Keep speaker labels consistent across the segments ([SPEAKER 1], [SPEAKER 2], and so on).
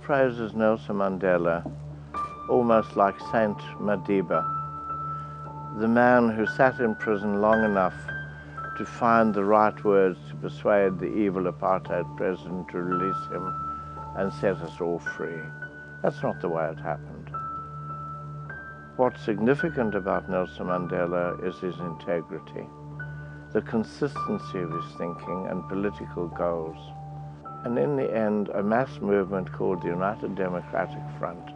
[SPEAKER 1] praises Nelson Mandela almost like Saint Madiba, the man who sat in prison long enough to find the right words to persuade the evil apartheid president to release him and set us all free. That's not the way it happened. What's significant about Nelson Mandela is his integrity, the consistency of his thinking and political goals. And in the end, a mass movement called the United Democratic Front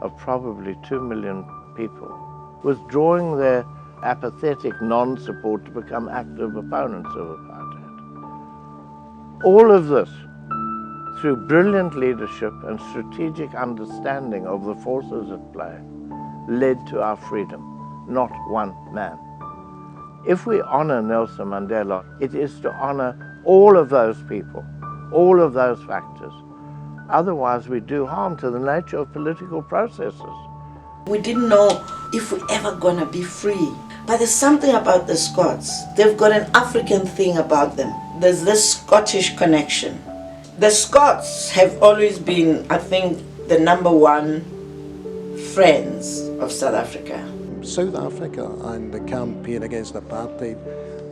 [SPEAKER 1] of probably 2 million people, withdrawing their apathetic non-support to become active opponents of apartheid. All of this through brilliant leadership and strategic understanding of the forces at play led to our freedom, not one man. If we honor Nelson Mandela, it is to honor all of those people, all of those factors. Otherwise, we do harm to the nature of political processes.
[SPEAKER 2] We didn't know if we're ever gonna be free. But there's something about the Scots. They've got an African thing about them. There's this Scottish connection. The Scots have always been, I think, the #1 friends of South Africa.
[SPEAKER 3] South Africa and the campaign against apartheid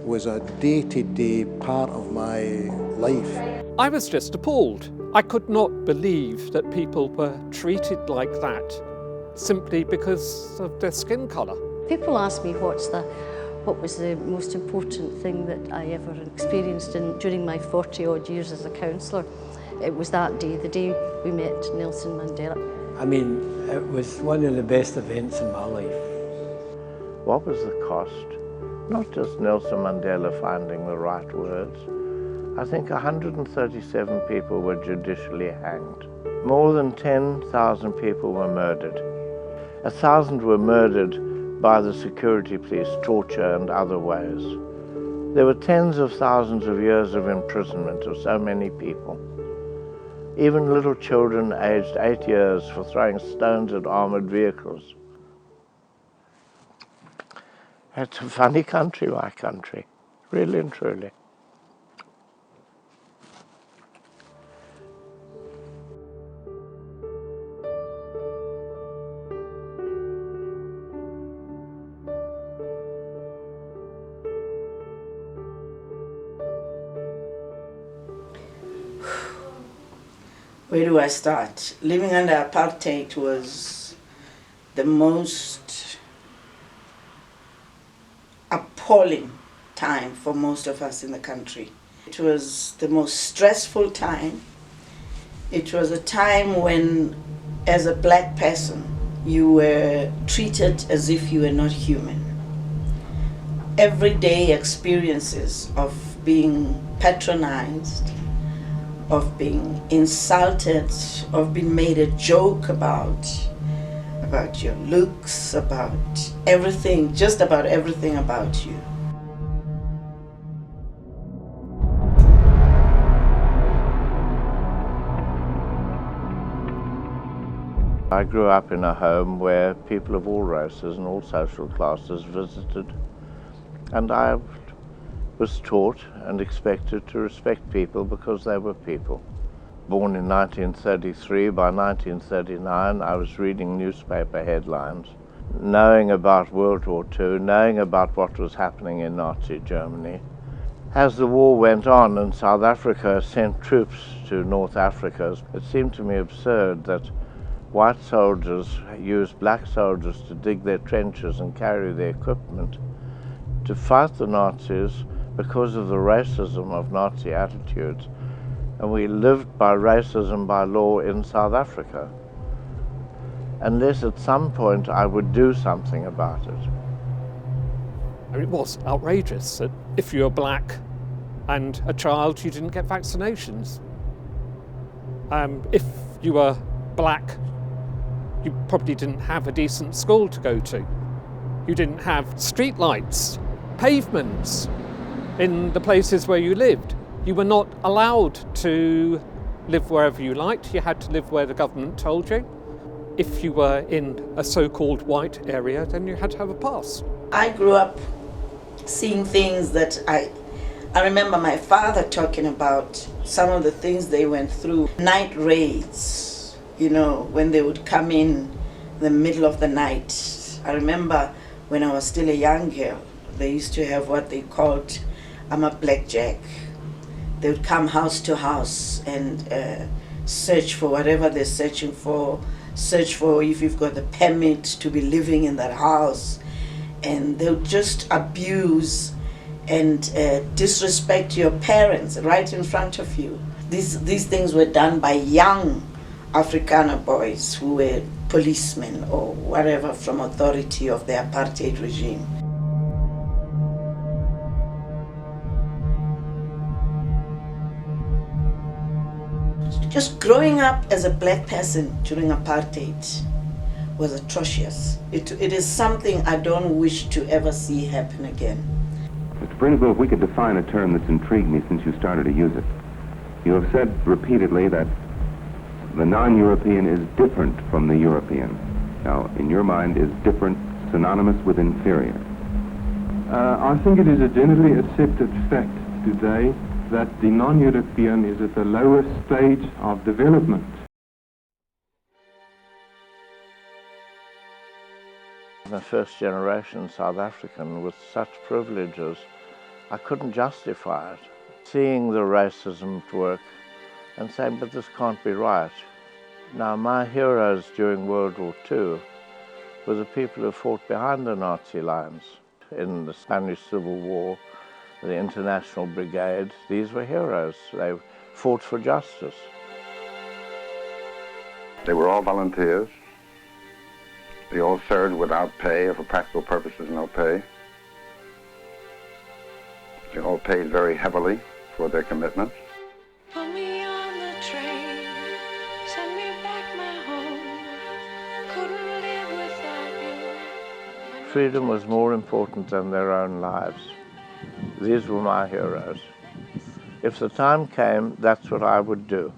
[SPEAKER 3] was a day-to-day part of my life.
[SPEAKER 4] I was just appalled. I could not believe that people were treated like that simply because of their skin colour.
[SPEAKER 5] People ask me what was the most important thing that I ever experienced during my 40-odd years as a councillor. It was that day, the day we met Nelson Mandela.
[SPEAKER 6] I mean, it was one of the best events in my life.
[SPEAKER 1] What was the cost? Not just Nelson Mandela finding the right words. I think 137 people were judicially hanged. More than 10,000 people were murdered. 1,000 were murdered by the security police, torture and other ways. There were tens of thousands of years of imprisonment of so many people. Even little children aged 8 years for throwing stones at armored vehicles. It's a funny country, my country, really and truly.
[SPEAKER 2] Where do I start? Living under apartheid was the most appalling time for most of us in the country. It was the most stressful time. It was a time when, as a black person, you were treated as if you were not human. Everyday experiences of being patronized, of being insulted, of being made a joke about your looks, about everything, just about everything about you.
[SPEAKER 1] I grew up in a home where people of all races and all social classes visited, and I was taught and expected to respect people because they were people. Born in 1933, by 1939 I was reading newspaper headlines, knowing about World War II, knowing about what was happening in Nazi Germany. As the war went on and South Africa sent troops to North Africa, it seemed to me absurd that white soldiers used black soldiers to dig their trenches and carry their equipment to fight the Nazis because of the racism of Nazi attitudes. And we lived by racism by law in South Africa, unless at some point I would do something about it.
[SPEAKER 4] I mean, it was outrageous that if you were black and a child, you didn't get vaccinations. If you were black, you probably didn't have a decent school to go to. You didn't have street lights, pavements in the places where you lived. You were not allowed to live wherever you liked. You had to live where the government told you. If you were in a so-called white area, then you had to have a pass.
[SPEAKER 2] I grew up seeing things that I remember my father talking about some of the things they went through. Night raids you know, when they would come in the middle of the night. I remember when I was still a young girl, they used to have what they called a blackjack. They would come house to house and search for whatever they're searching for, search for if you've got the permit to be living in that house. And they would just abuse and disrespect your parents right in front of you. These things were done by young Afrikaner boys who were policemen or whatever from authority of the apartheid regime. Just growing up as a black person during apartheid was atrocious. It is something I don't wish to ever see happen again.
[SPEAKER 7] Mr. Brinslow, if we could define a term that's intrigued me since you started to use it. You have said repeatedly that the non-European is different from the European. Now, in your mind, is different synonymous with inferior?
[SPEAKER 8] I think it is a generally accepted fact today that the non-European is at the lowest stage of development.
[SPEAKER 1] I'm a first-generation South African with such privileges, I couldn't justify it. Seeing the racism at work and saying, but this can't be right. Now, my heroes during World War II were the people who fought behind the Nazi lines in the Spanish Civil War, the International Brigade. These were heroes. They fought for justice.
[SPEAKER 9] They were all volunteers. They all served without pay, or for practical purposes, no pay. They all paid very heavily for their commitments.
[SPEAKER 10] Put me on the train, send me back my home. Couldn't live without you.
[SPEAKER 1] Freedom was more important than their own lives. These were my heroes. If the time came, that's what I would do.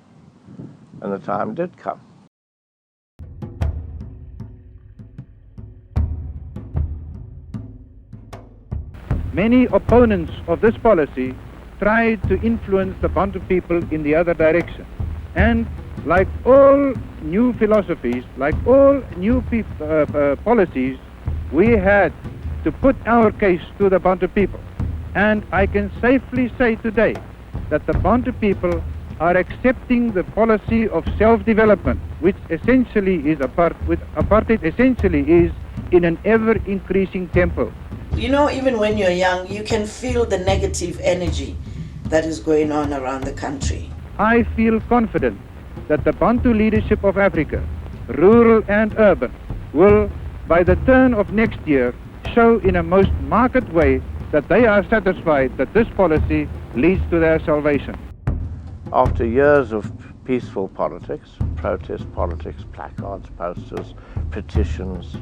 [SPEAKER 1] And the time did come.
[SPEAKER 11] Many opponents of this policy tried to influence the Bantu people in the other direction. And like all new philosophies, like all new policies, we had to put our case to the Bantu people. And I can safely say today that the Bantu people are accepting the policy of self-development, which essentially is apartheid essentially is in an ever-increasing tempo.
[SPEAKER 2] You know, even when you're young, you can feel the negative energy that is going on around the country.
[SPEAKER 11] I feel confident that the Bantu leadership of Africa, rural and urban, will, by the turn of next year, show in a most marked way that they are satisfied that this policy leads to their salvation.
[SPEAKER 1] After years of peaceful politics, protest politics, placards, posters, petitions,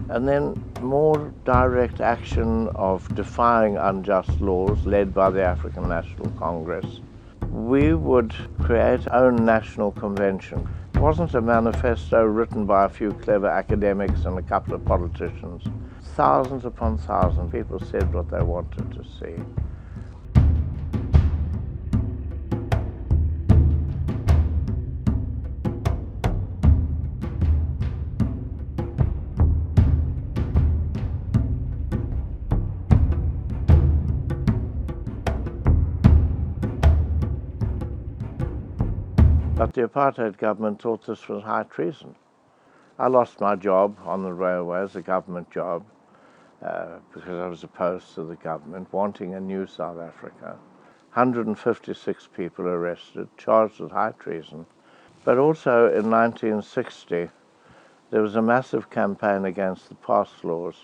[SPEAKER 1] and then more direct action of defying unjust laws led by the African National Congress, we would create our own national convention. It wasn't a manifesto written by a few clever academics and a couple of politicians. Thousands upon thousands of people said what they wanted to see. But the apartheid government thought this was high treason. I lost my job on the railways, a government job, because I was opposed to the government, wanting a new South Africa. 156 people arrested, charged with high treason. But also in 1960, there was a massive campaign against the pass laws.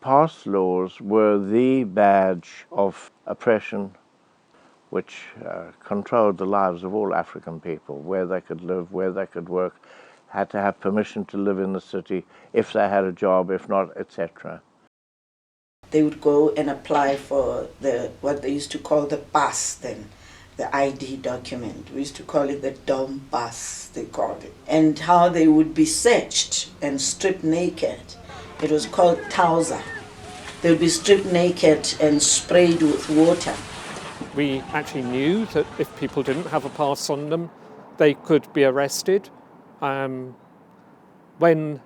[SPEAKER 1] Pass laws were the badge of oppression, which controlled the lives of all African people, where they could live, where they could work, had to have permission to live in the city, if they had a job, if not, etc.
[SPEAKER 2] They would go and apply for what they used to call the pass then, the ID document. We used to call it the dom pass, they called it. And how they would be searched and stripped naked. It was called tausa. They would be stripped naked and sprayed with water.
[SPEAKER 4] We actually knew that if people didn't have a pass on them, they could be arrested When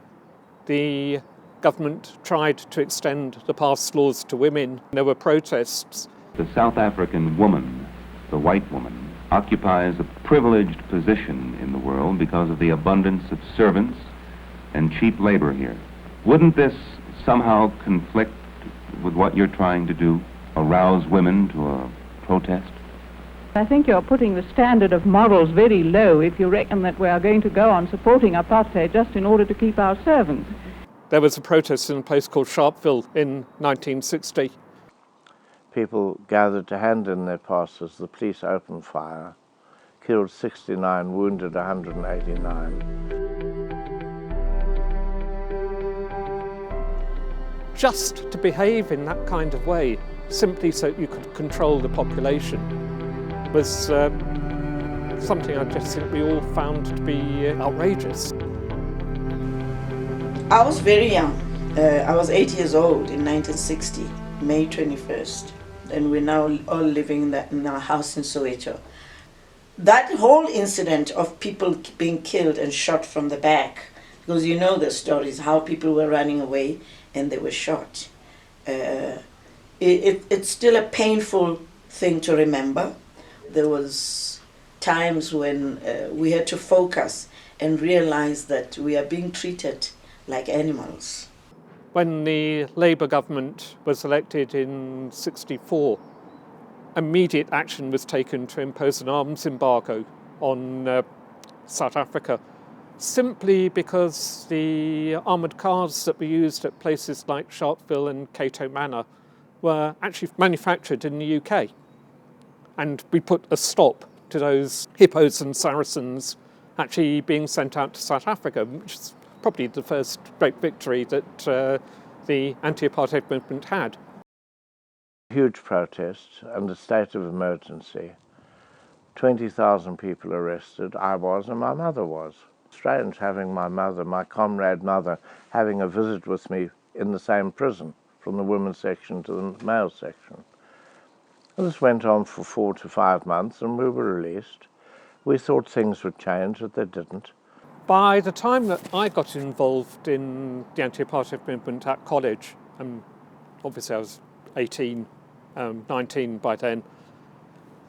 [SPEAKER 4] the government tried to extend the past laws to women, there were protests.
[SPEAKER 7] The South African woman, the white woman, occupies a privileged position in the world because of the abundance of servants and cheap labor here. Wouldn't this somehow conflict with what you're trying to do, arouse women to a protest?
[SPEAKER 12] I think you're putting the standard of morals very low if you reckon that we are going to go on supporting apartheid just in order to keep our servants.
[SPEAKER 4] There was a protest in a place called Sharpeville in 1960.
[SPEAKER 1] People gathered to hand in their passes. The police opened fire, killed 69, wounded 189.
[SPEAKER 4] Just to behave in that kind of way, simply so you could control the population, was something I just think we all found to be outrageous.
[SPEAKER 2] I was very young. I was 8 years old in 1960, May 21st. And we're now all living in our house in Soweto. That whole incident of people being killed and shot from the back, because you know the stories, how people were running away and they were shot. It's still a painful thing to remember. There was times when we had to focus and realize that we are being treated like animals.
[SPEAKER 4] When the Labour government was elected in '64, immediate action was taken to impose an arms embargo on South Africa, simply because the armoured cars that were used at places like Sharpeville and Cato Manor were actually manufactured in the UK. And we put a stop to those hippos and Saracens actually being sent out to South Africa, which is probably the first great victory that the anti-apartheid movement had.
[SPEAKER 1] Huge protests and a state of emergency. 20,000 people arrested. I was and my mother was. Strange having my mother, my comrade mother, having a visit with me in the same prison, from the women's section to the male section. And this went on for 4 to 5 months and we were released. We thought things would change, but they didn't.
[SPEAKER 4] By the time that I got involved in the anti-apartheid movement at college, and obviously I was 18, 19 by then,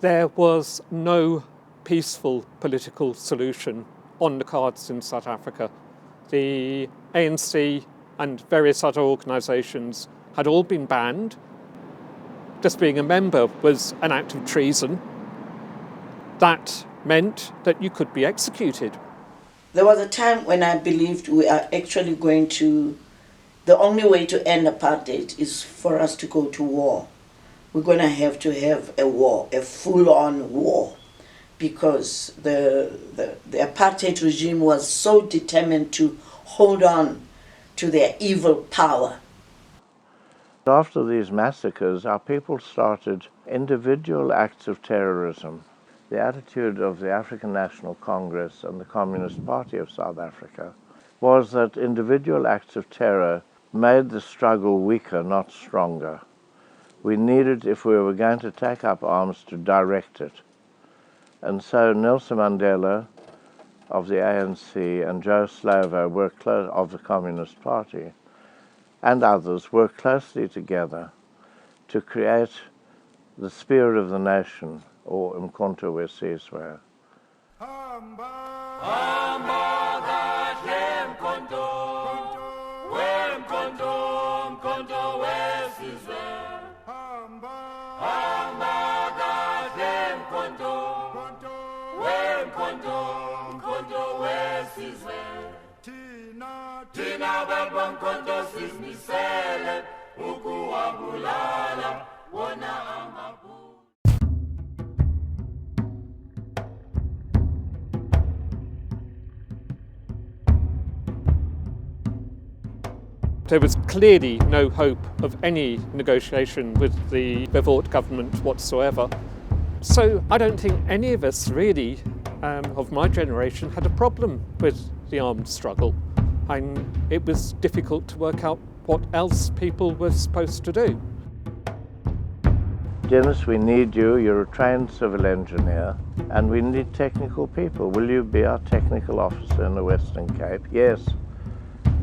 [SPEAKER 4] there was no peaceful political solution on the cards in South Africa. The ANC and various other organisations had all been banned. Just being a member was an act of treason. That meant that you could be executed.
[SPEAKER 2] There was a time when I believed we are actually going to, the only way to end apartheid is for us to go to war. We're going to have a war, a full-on war, because the apartheid regime was so determined to hold on to their evil power.
[SPEAKER 1] After these massacres, our people started individual acts of terrorism. The attitude of the African National Congress and the Communist Party of South Africa was that individual acts of terror made the struggle weaker, not stronger. We needed, if we were going to take up arms, to direct it. And so Nelson Mandela of the ANC and Joe Slovo of the Communist Party and others worked closely together to create the spirit of the nation, or Umkhonto weSizwe.
[SPEAKER 13] Tina baba Umkhonto sizimisele ukuwabulala wona amabu.
[SPEAKER 4] There was clearly no hope of any negotiation with the Bevort government whatsoever. So I don't think any of us really, of my generation, had a problem with the armed struggle. And it was difficult to work out what else people were supposed to do.
[SPEAKER 1] Denis, we need you. You're a trained civil engineer, and we need technical people. Will you be our technical officer in the Western Cape? Yes.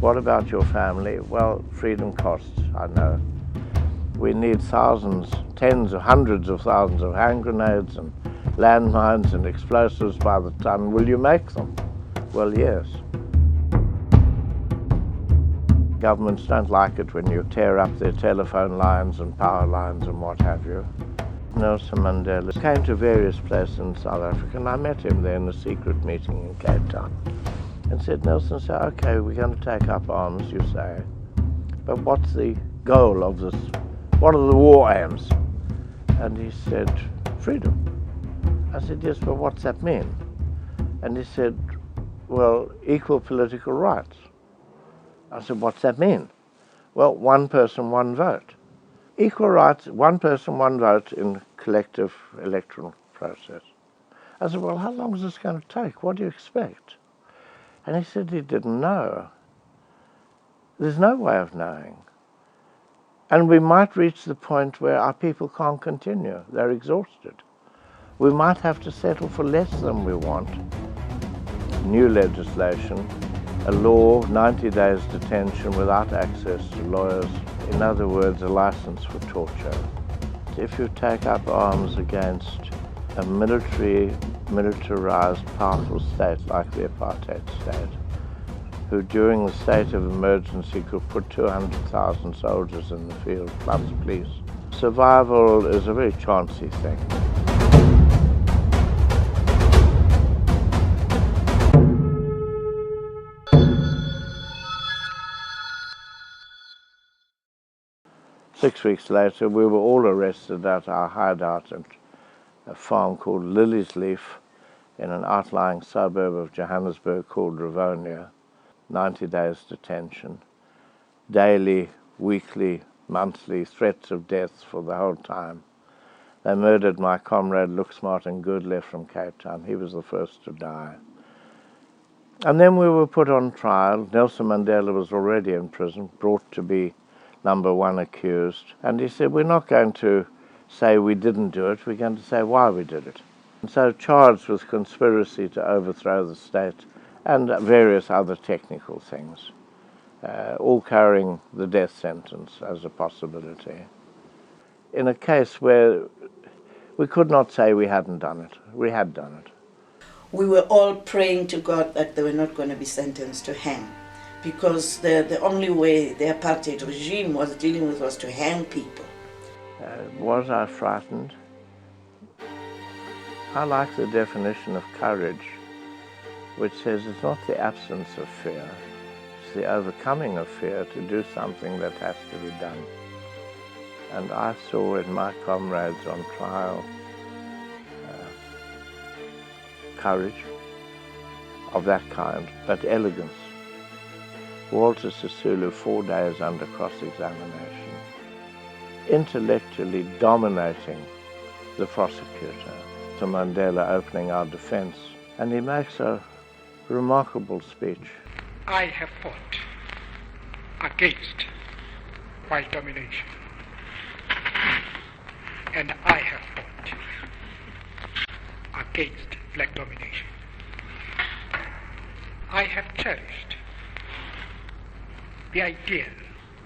[SPEAKER 1] What about your family? Well, freedom costs, I know. We need thousands, tens of hundreds of thousands of hand grenades and landmines and explosives by the ton. Will you make them? Well, yes. Governments don't like it when you tear up their telephone lines and power lines and what have you. Nelson Mandela came to various places in South Africa, and I met him there in a secret meeting in Cape Town, and said, Nelson, said, okay, we're going to take up arms, you say, but what's the goal of this? What are the war aims? And he said, freedom. I said, yes, but what's that mean? And he said, well, equal political rights. I said, what's that mean? Well, one person, one vote. Equal rights, one person, one vote in collective electoral process. I said, well, how long is this going to take? What do you expect? And he said he didn't know. There's no way of knowing. And we might reach the point where our people can't continue. They're exhausted. We might have to settle for less than we want. New legislation, a law, 90 days detention without access to lawyers. In other words, a license for torture. If you take up arms against a militarized, powerful state like the Apartheid state, who during the state of emergency could put 200,000 soldiers in the field, plus police, survival is a very chancy thing. 6 weeks later, we were all arrested at our hideout at a farm called Lily's Leaf in an outlying suburb of Johannesburg called Rivonia. 90 days detention, daily, weekly, monthly threats of death for the whole time. They murdered my comrade Look Smart and Good left from Cape Town. He was the first to die. And then we were put on trial. Nelson Mandela was already in prison, brought to be number one accused. And he said, we're not going to say we didn't do it, we're going to say why we did it. And so charged with conspiracy to overthrow the state and various other technical things, all carrying the death sentence as a possibility. In a case where we could not say we hadn't done it, we had done it.
[SPEAKER 2] We were all praying to God that they were not going to be sentenced to hang, because the only way the apartheid regime was dealing with was to hang people.
[SPEAKER 1] Was I frightened? I like the definition of courage, which says it's not the absence of fear, it's the overcoming of fear to do something that has to be done. And I saw in my comrades on trial courage of that kind, but elegance. Walter Sisulu, 4 days under cross-examination, intellectually dominating the prosecutor, to Mandela opening our defense, and he makes a remarkable speech.
[SPEAKER 14] I have fought against white domination, and I have fought against black domination. I have cherished the idea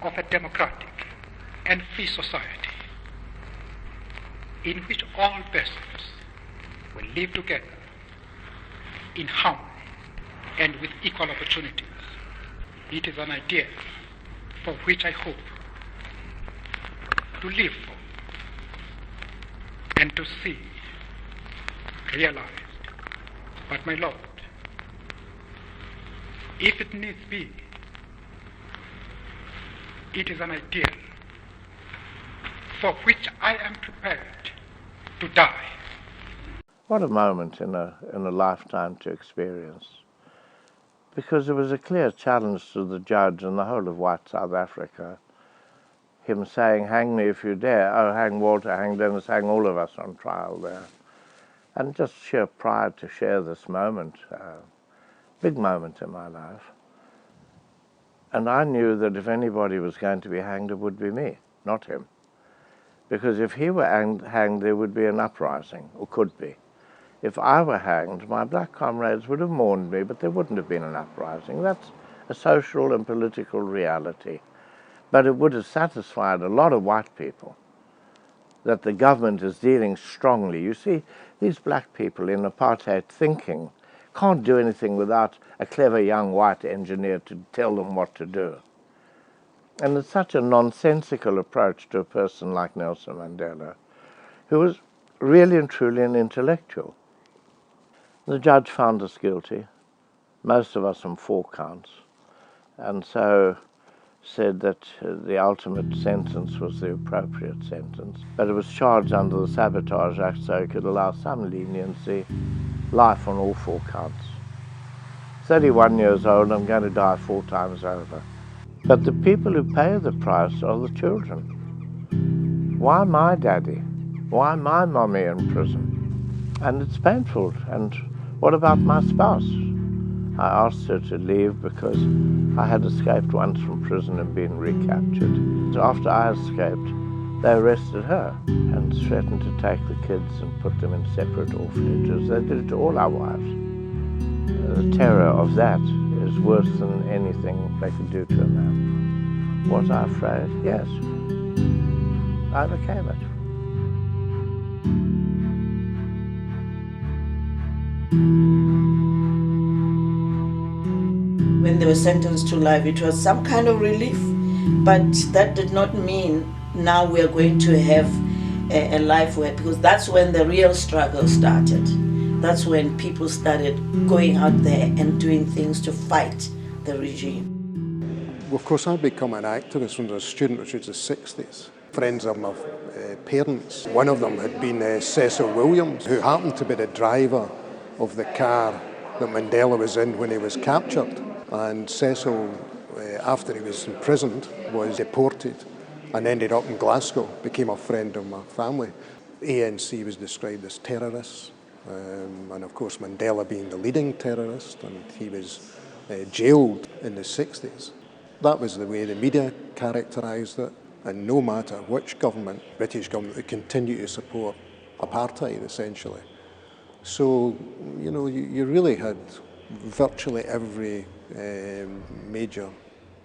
[SPEAKER 14] of a democratic and free society in which all persons will live together in harmony and with equal opportunities. It is an idea for which I hope to live for and to see realized. But my Lord, if it needs be, it is an ideal for which I am prepared to die.
[SPEAKER 1] What a moment in a lifetime to experience. Because there was a clear challenge to the judge and the whole of white South Africa. Him saying, hang me if you dare. Oh, hang Walter, hang Denis, hang all of us on trial there. And just sheer pride to share this moment, big moment in my life. And I knew that if anybody was going to be hanged, it would be me, not him. because if he were hanged, there would be an uprising, or could be. If I were hanged, my black comrades would have mourned me, but there wouldn't have been an uprising. That's a social and political reality. But it would have satisfied a lot of white people that the government is dealing strongly. You see, these black people in apartheid thinking can't do anything without a clever young white engineer to tell them what to do. And it's such a nonsensical approach to a person like Nelson Mandela, who was really and truly an intellectual. The judge found us guilty, most of us on 4 counts, and so said that the ultimate sentence was the appropriate sentence. But it was charged under the Sabotage Act, so it could allow some leniency, life on all 4 counts. 31 years old, I'm going to die 4 times over. But the people who pay the price are the children. Why my daddy? Why my mommy in prison? And it's painful. And what about my spouse? I asked her to leave because I had escaped once from prison and been recaptured. After I escaped, they arrested her and threatened to take the kids and put them in separate orphanages. They did it to all our wives. The terror of that is worse than anything they could do to a man. Was I afraid? Yes. I overcame it.
[SPEAKER 2] When they were sentenced to life, it was some kind of relief, but that did not mean now we are going to have a life where, because that's when the real struggle started. That's when people started going out there and doing things to fight the regime.
[SPEAKER 3] Well, of course, I'd become an activist when I was a student, which was the 60s. Friends of my parents. One of them had been Cecil Williams, who happened to be the driver of the car that Mandela was in when he was captured. And Cecil, after he was imprisoned, was deported and ended up in Glasgow, became a friend of my family. ANC was described as terrorists, and of course Mandela being the leading terrorist, and he was jailed in the 60s. That was the way the media characterised it, and no matter which government, British government, would continue to support apartheid, essentially. So, you know, you really had virtually every major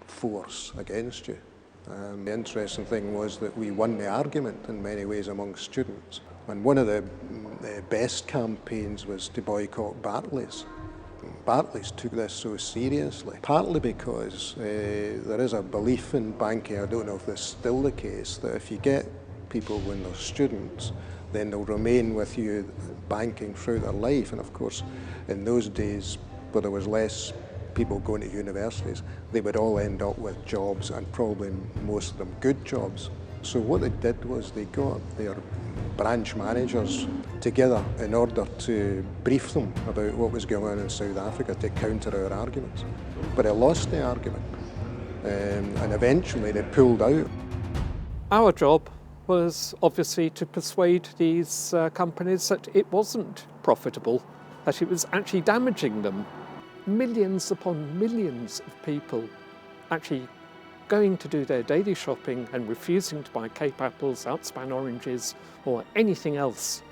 [SPEAKER 3] force against you. The interesting thing was that we won the argument in many ways among students. And one of the best campaigns was to boycott Barclays. Barclays took this so seriously, partly because there is a belief in banking, I don't know if this is still the case, that if you get people when they're students, then they'll remain with you banking throughout their life. And of course, in those days, where there was less people going to universities, they would all end up with jobs, and probably most of them good jobs. So what they did was they got their branch managers together in order to brief them about what was going on in South Africa to counter our arguments. But they lost the argument, and eventually they pulled out.
[SPEAKER 4] Our job was obviously to persuade these companies that it wasn't profitable, that it was actually damaging them. Millions upon millions of people actually going to do their daily shopping and refusing to buy Cape apples, outspan oranges, or anything else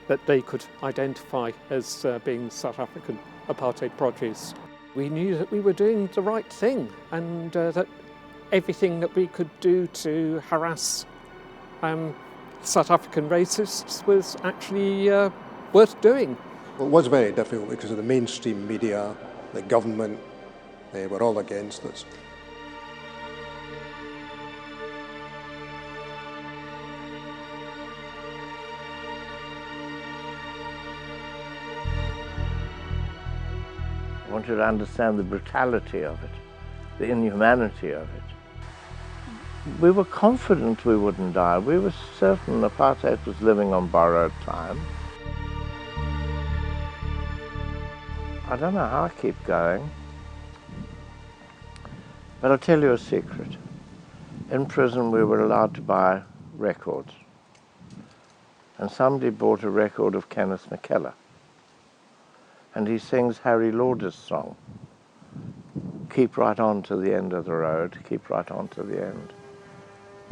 [SPEAKER 4] that they could identify as being South African apartheid produce. We knew that we were doing the right thing, and that everything that we could do to harass South African racists was actually worth doing.
[SPEAKER 3] Well, it was very difficult because of the mainstream media, the government, they were all against us.
[SPEAKER 1] I want you to understand the brutality of it, the inhumanity of it. We were confident we wouldn't die. We were certain apartheid was living on borrowed time. I don't know how I keep going, but I'll tell you a secret. In prison, we were allowed to buy records. And somebody bought a record of Kenneth McKellar. And he sings Harry Lauder's song, "Keep right on to the end of the road, keep right on to the end."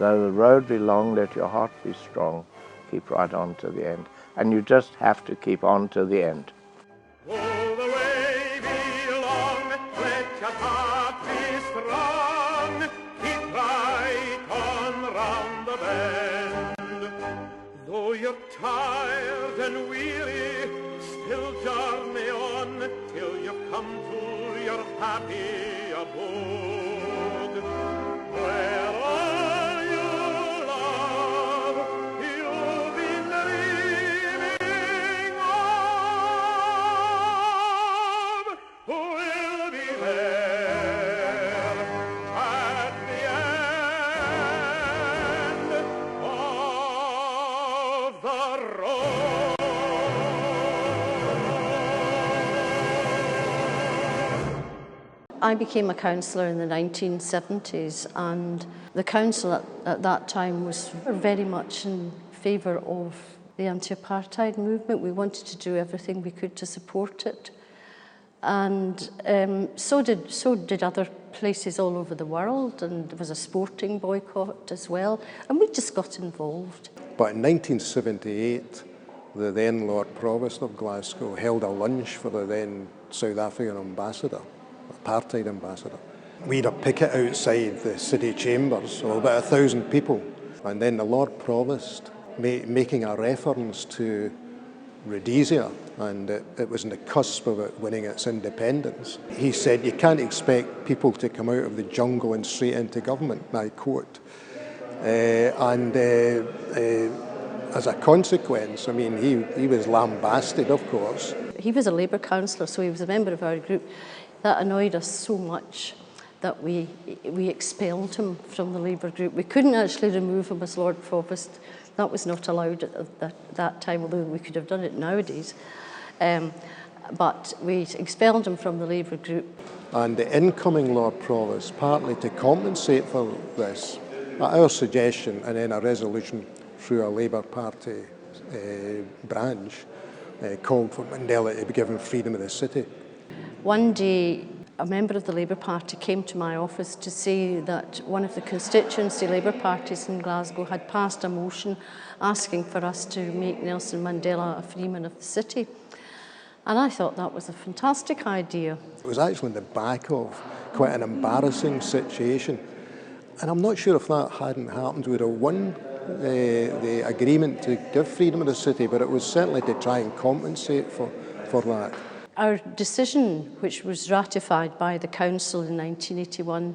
[SPEAKER 1] Though the road be long, let your heart be strong. Keep right on to the end. And you just have to keep on to the end.
[SPEAKER 13] Though the way be long, let your heart be strong. Keep right on round the bend. Though you're tired and weary, still journey on till you come to your happy abode. Where all you love, you've been dreaming of, will be there at the end of the road.
[SPEAKER 5] I became a councillor in the 1970s, and the council at that time was very much in favour of the anti-apartheid movement. We wanted to do everything we could to support it, and so did other places all over the world, and there was a sporting boycott as well, and we just got involved.
[SPEAKER 3] But in 1978, the then Lord Provost of Glasgow held a lunch for the then South African ambassador, Apartheid ambassador. We had a picket outside the city chambers of about 1,000 people, and then the Lord Provost making a reference to Rhodesia, and it was on the cusp of it winning its independence. He said, "You can't expect people to come out of the jungle and straight into government," and I quote. As a consequence, I mean, he was lambasted, of course.
[SPEAKER 5] He was a Labour councillor, so he was a member of our group. That annoyed us so much that we expelled him from the Labour group. We couldn't actually remove him as Lord Provost. That was not allowed at that time, although we could have done it nowadays. But we expelled him from the Labour group.
[SPEAKER 3] And the incoming Lord Provost, partly to compensate for this, at our suggestion, and then a resolution through a Labour Party branch, called for Mandela to be given freedom of the city.
[SPEAKER 5] One day, a member of the Labour Party came to my office to say that one of the constituency Labour parties in Glasgow had passed a motion asking for us to make Nelson Mandela a freeman of the city. And I thought that was a fantastic idea.
[SPEAKER 3] It was actually in the back of quite an embarrassing situation. And I'm not sure if that hadn't happened, we would have won the agreement to give freedom of the city, but it was certainly to try and compensate for that.
[SPEAKER 5] Our decision, which was ratified by the Council in 1981,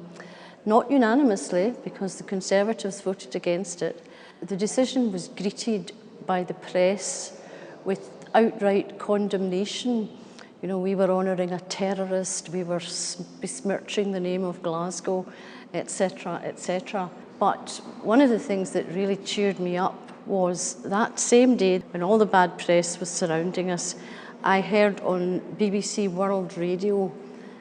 [SPEAKER 5] not unanimously because the Conservatives voted against it, the decision was greeted by the press with outright condemnation. You know, we were honouring a terrorist, we were besmirching the name of Glasgow, etc., etc. But one of the things that really cheered me up was that same day, when all the bad press was surrounding us, I heard on BBC World Radio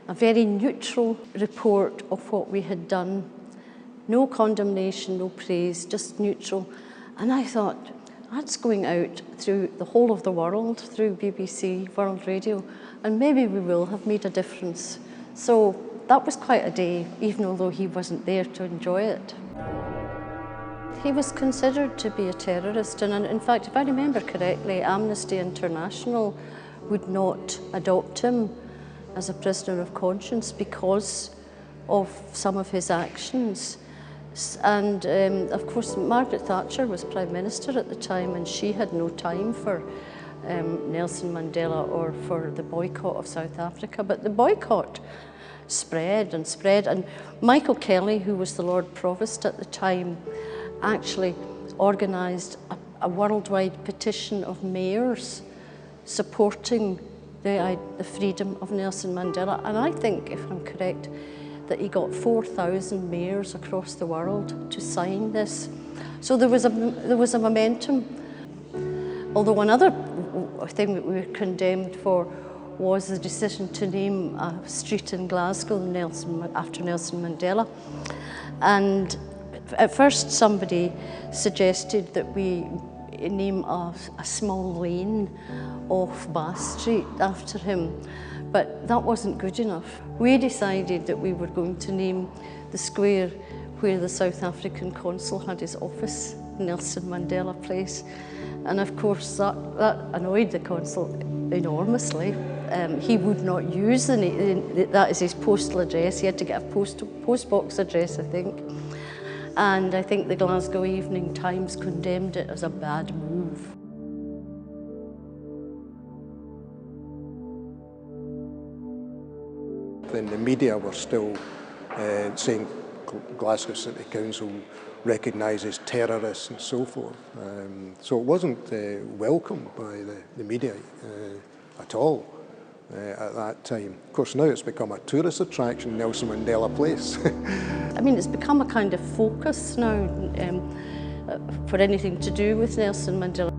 [SPEAKER 5] a very neutral report of what we had done. No condemnation, no praise, just neutral. And I thought, that's going out through the whole of the world, through BBC World Radio, and maybe we will have made a difference. So that was quite a day, even although he wasn't there to enjoy it. He was considered to be a terrorist, and in fact, if I remember correctly, Amnesty International would not adopt him as a prisoner of conscience because of some of his actions. And of course, Margaret Thatcher was Prime Minister at the time, and she had no time for Nelson Mandela or for the boycott of South Africa. But the boycott spread and spread, and Michael Kelly, who was the Lord Provost at the time, actually organised a worldwide petition of mayors supporting the freedom of Nelson Mandela. And I think, if I'm correct, that he got 4,000 mayors across the world to sign this. So there was a momentum. Although another thing that we were condemned for was the decision to name a street in Glasgow after Nelson Mandela. And at first somebody suggested that we name a small lane off Bass Street after him, but that wasn't good enough. We decided that we were going to name the square where the South African consul had his office, Nelson Mandela Place. And of course that annoyed the consul enormously. He would not use that as his postal address. He had to get a post box address, I think. And I think the Glasgow Evening Times condemned it as a bad move.
[SPEAKER 3] Then the media were still saying Glasgow City Council recognises terrorists and so forth. So it wasn't welcomed by the media at all at that time. Of course, now it's become a tourist attraction, Nelson Mandela Place.
[SPEAKER 5] I mean, it's become a kind of focus now for anything to do with Nelson Mandela.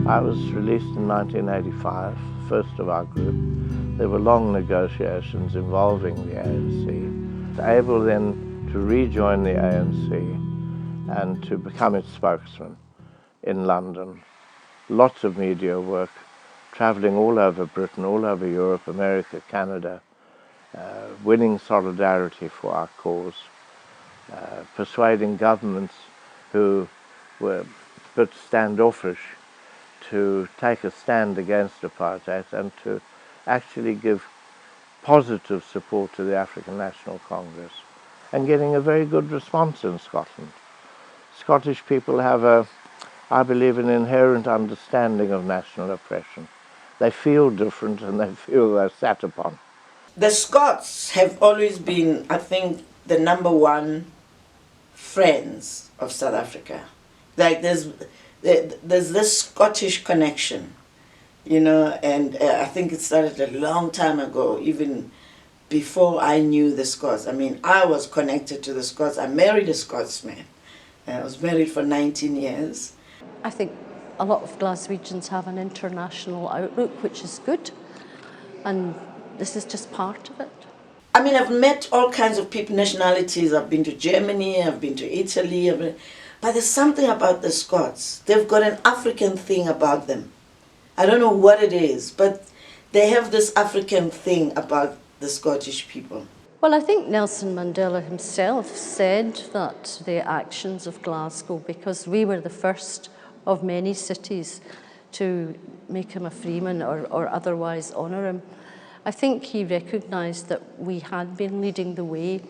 [SPEAKER 1] I was released in 1985, first of our group. There were long negotiations involving the ANC. Able then to rejoin the ANC and to become its spokesman in London. Lots of media work, travelling all over Britain, all over Europe, America, Canada, winning solidarity for our cause, persuading governments who were a bit standoffish to take a stand against apartheid and to actually give positive support to the African National Congress, and getting a very good response in Scotland. Scottish people have I believe, an inherent understanding of national oppression. They feel different and they feel they're sat upon.
[SPEAKER 2] The Scots have always been, I think, the #1 friends of South Africa. Like there's this Scottish connection, you know, and I think it started a long time ago, even before I knew the Scots. I mean, I was connected to the Scots. I married a Scotsman. I was married for 19 years.
[SPEAKER 5] I think a lot of Glaswegians have an international outlook, which is good, and this is just part of it.
[SPEAKER 2] I mean, I've met all kinds of people, nationalities. I've been to Germany, I've been to Italy, but there's something about the Scots. They've got an African thing about them. I don't know what it is, but they have this African thing about the Scottish people.
[SPEAKER 5] Well, I think Nelson Mandela himself said that the actions of Glasgow, because we were the first of many cities to make him a freeman or otherwise honour him, I think he recognised that we had been leading the way.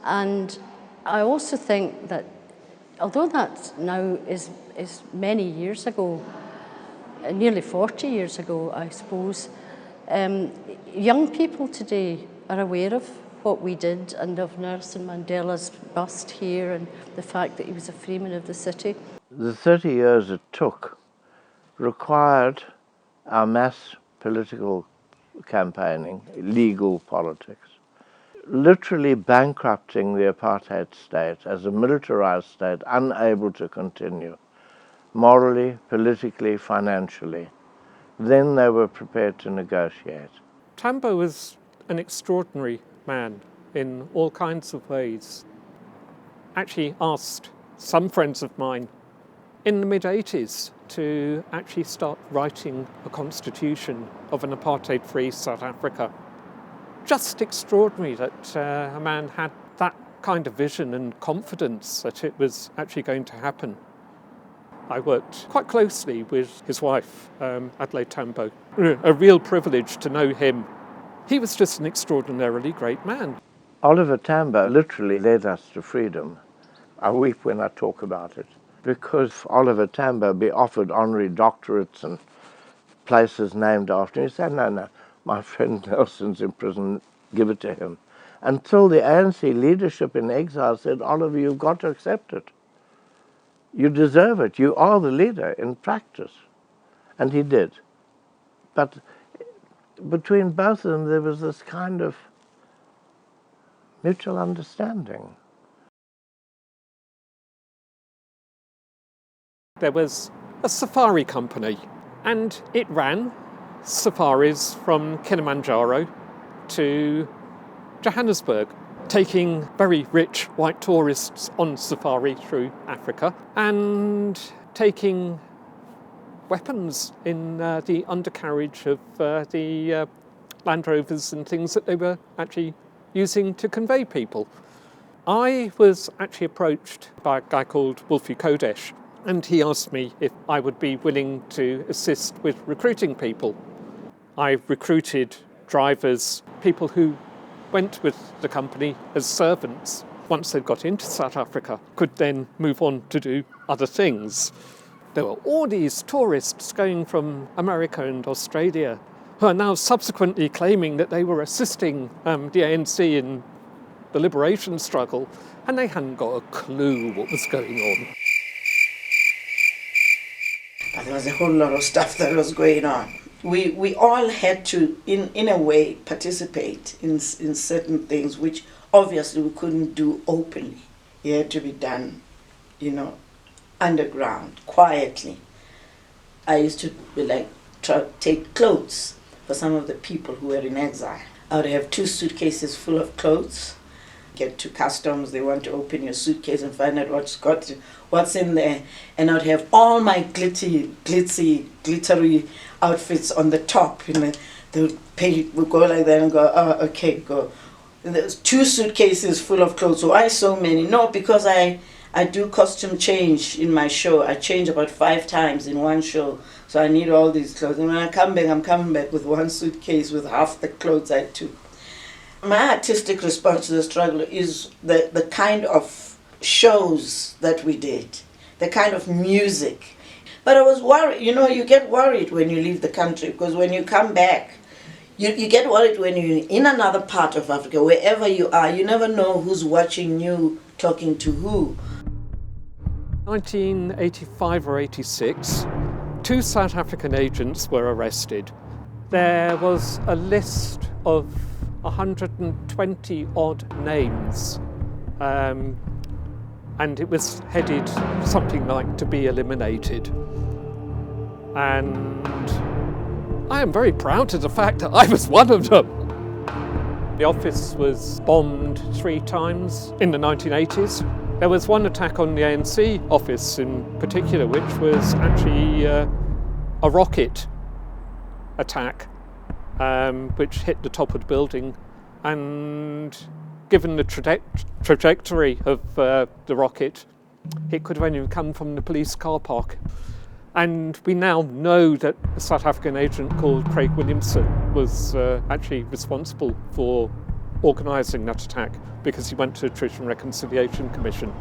[SPEAKER 5] And I also think that although that now is many years ago, nearly 40 years ago, I suppose, young people today are aware of what we did and of Nelson Mandela's bust here and the fact that he was a freeman of the city.
[SPEAKER 1] The 30 years it took required our mass political campaigning, legal politics, literally bankrupting the apartheid state as a militarized state, unable to continue, morally, politically, financially. Then they were prepared to negotiate.
[SPEAKER 4] Tambo was an extraordinary man in all kinds of ways. Actually asked some friends of mine in the mid-80s to actually start writing a constitution of an apartheid-free South Africa. Just extraordinary that a man had that kind of vision and confidence that it was actually going to happen. I worked quite closely with his wife, Adelaide Tambo. A real privilege to know him. He was just an extraordinarily great man.
[SPEAKER 1] Oliver Tambo literally led us to freedom. I weep when I talk about it, because Oliver Tambo be offered honorary doctorates and places named after him. He said, no, my friend Nelson's in prison, give it to him. Until the ANC leadership in exile said, Oliver, you've got to accept it. You deserve it. You are the leader in practice. And he did. But between both of them, there was this kind of mutual understanding.
[SPEAKER 4] There was a safari company, and it ran safaris from Kilimanjaro to Johannesburg, taking very rich white tourists on safari through Africa and taking weapons in the undercarriage of the Land Rovers and things that they were actually using to convey people. I was actually approached by a guy called Wolfie Kodesh, and he asked me if I would be willing to assist with recruiting people. I recruited drivers, people who went with the company as servants. Once they'd got into South Africa, could then move on to do other things. There were all these tourists going from America and Australia who are now subsequently claiming that they were assisting the ANC in the liberation struggle, and they hadn't got a clue what was going on.
[SPEAKER 2] But there was a whole lot of stuff that was going on. We all had to, in a way, participate in certain things, which obviously we couldn't do openly. It had to be done, underground, quietly. I used to try to take clothes for some of the people who were in exile. I would have 2 suitcases full of clothes. Get to customs, they want to open your suitcase and find out what's in there. And I'd have all my glittery outfits on the top. The page would go like that and go, oh, okay, go. And there's 2 suitcases full of clothes. So why so many? No, because I do costume change in my show. I change about 5 times in one show. So I need all these clothes. And when I come back, I'm coming back with 1 suitcase with half the clothes I took. My artistic response to the struggle is the kind of shows that we did, the kind of music. But I was worried, you get worried when you leave the country, because when you come back, you get worried when you're in another part of Africa, wherever you are, you never know who's watching you, talking to who.
[SPEAKER 4] 1985 or 86, 2 South African agents were arrested. There was a list of 120 odd names, and it was headed something like to be eliminated. And I am very proud of the fact that I was one of them. The office was bombed 3 times in the 1980s. There was one attack on the ANC office in particular, which was actually a rocket attack, which hit the top of the building, and given the trajectory of the rocket, it could have only come from the police car park. And we now know that a South African agent called Craig Williamson was actually responsible for organising that attack, because he went to the Truth and Reconciliation Commission.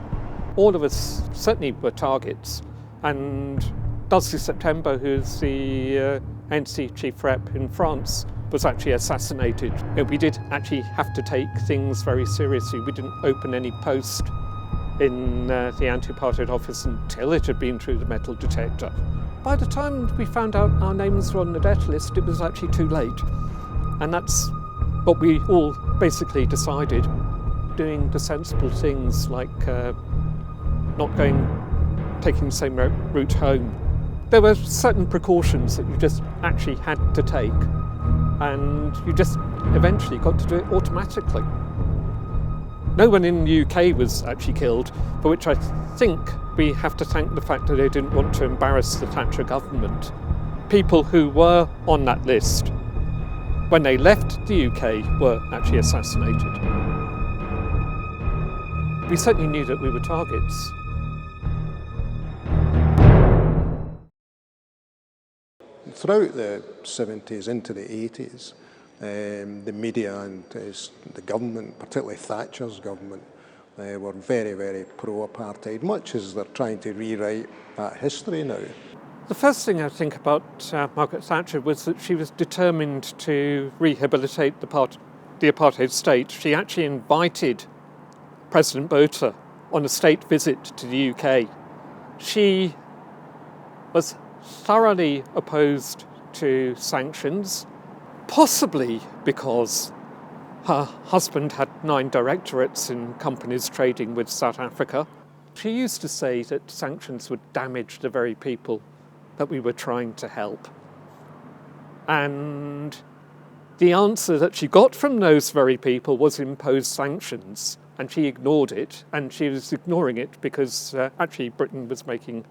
[SPEAKER 4] All of us certainly were targets, and Dudley September, who's the ANC chief rep in France, was actually assassinated. We did actually have to take things very seriously. We didn't open any post in the anti-apartheid office until it had been through the metal detector. By the time we found out our names were on the death list, it was actually too late. And that's what we all basically decided, doing the sensible things like not taking the same route home. There were certain precautions that you just actually had to take, and you just eventually got to do it automatically. No one in the UK was actually killed, for which I think we have to thank the fact that they didn't want to embarrass the Thatcher government. People who were on that list, when they left the UK, were actually assassinated. We certainly knew that we were targets.
[SPEAKER 3] Throughout the 70s into the 80s, the media and the government, particularly Thatcher's government, were very, very pro-apartheid, much as they're trying to rewrite that history now.
[SPEAKER 4] The first thing I think about Margaret Thatcher was that she was determined to rehabilitate the apartheid state. She actually invited President Botha on a state visit to the UK. She was thoroughly opposed to sanctions, possibly because her husband had 9 directorates in companies trading with South Africa. She used to say that sanctions would damage the very people that we were trying to help. And the answer that she got from those very people was impose sanctions, and she ignored it, and she was ignoring it because actually Britain was making